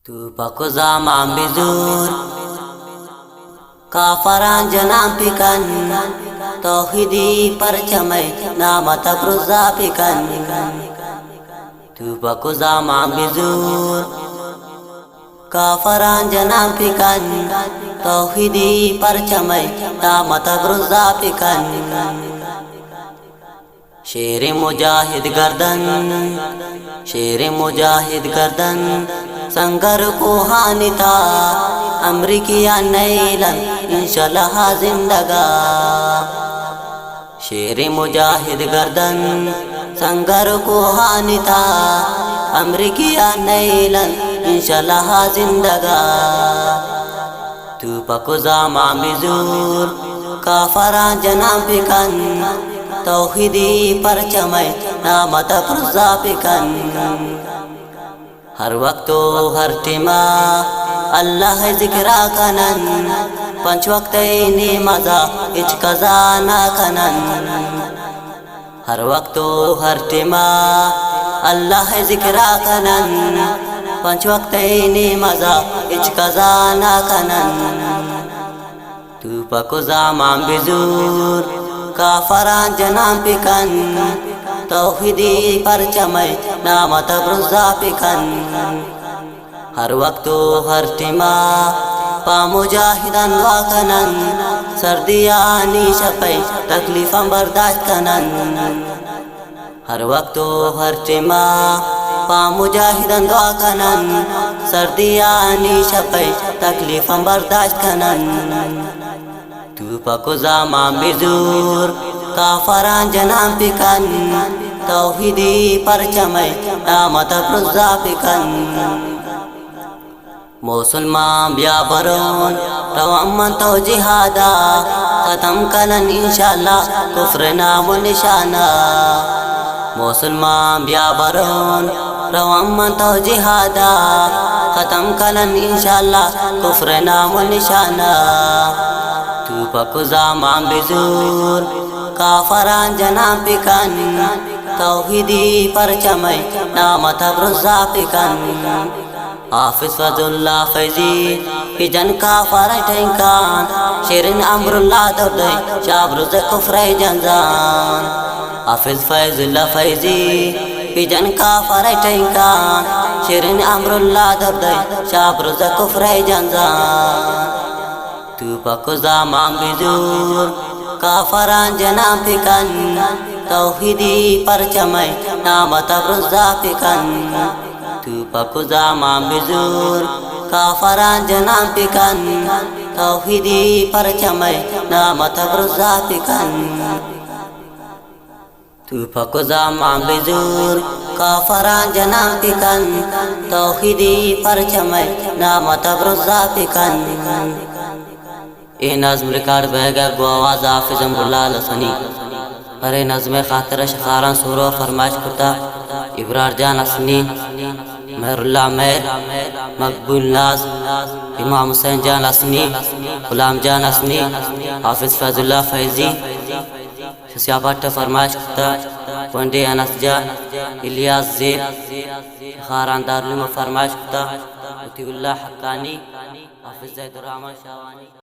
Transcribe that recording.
Tu paku zaman bizur kafaran janam pikan tauhidi percamai nama tabruza pikan. Tu paku zaman bizur kafaran janam pikan tauhidi percamai nama tabruza pikan. शेर मुजाहिद गर्दन शेर मुजाहिद गर्दन संगर को हानिता अमरीकिया नैलन इंशाल्लाह जिंदगा। शेर मुजाहिद गर्दन संगर को हानिता अमरीकिया नैलन इंशाल्लाह जिंदगा। तू पको जामा बिजूर काफरा जनाम पिकन तौहीदी परचमय नाम तफरुजा पिकन। हर वक्तो हर टिमा अल्लाह जिक्रा कनन पंच वक्त नमाजा इच कज़ा ना कनन। हर वक्तो हर टिमा अल्लाह जिक्रा कनन पंच वक्त नमाजा इच कज़ा ना कनन। तू पको जामान बिजूर काफरान जनाम पिकन तौहीदी परचमय नाम तबरुजा पिकन। हर वक्तो हर टिमा पा मुजाहिदन वाकनन सर्दियानी शपै तकलीफम बर्दाश्त कनन। हर वक्तो हर टिमा पा मुजाहिदन वाकनन सर्दियानी शपै तकलीफम बर्दाश्त कनन। तू पको जामान बिजूर काफरान जनाम पिकन तौहीदी परचमय नाम तफरुजा पिकन। मुसलमान बिया बरोन रवामन तो जिहादा खत्म कलन इंशाल्लाह कुफ्र नाम निशाना। मुसलमान बिया बरोन रवामन तो जिहादा खत्म कलन इंशाल्लाह कुफ्र नाम निशाना। तू पको जामान बिजूर काफरान जनाम पिकन तौहीदी परचमय नाम तफरुजा पिकन। हाफिज फजुल्लाह फैजी पिजन काफर ठेंकान शेरिन अमरुल्लाह दर्दे शाबरुज कुफ्र जंजान। हाफिज फजुल्लाह फैजी पिजन काफर ठेंकान शेरिन अमरुल्लाह दर्दे शाबरुज कुफ्र जंजान। तू पको जामान बिजूर काफरान जनाम पिकन तौहीदी परचमय नाम तफरुजा पिकन। तू पको जामान बिजूर काफरान जनाम पिकन तौहीदी परचमय नाम तफरुजा पिकन। तू पको जामान बिजूर काफरान जनाम पिकन तौहीदी परचमय नाम तफरुजा पिकन। ए नज़्म रिकॉर्ड बहगा गो आवाज़ हाफिज अमरुल्लाह लसनी। अरे नज़्म खातिर शखारान सूरो फरमाइश कुता इब्रार जान असनी महरुल्लाह मेहर मकबूल नाज इमाम हुसैन जान असनी गुलाम जान असनी हाफिज फजुल्लाह फैजी शसियापट फरमाइश कुता पंडे अनस जा इलियास ज़ेब खारान दारुल में फरमाइश कुता उतिउल्लाह हक्कानी हाफिज ज़ैदुर रहमान शावानी।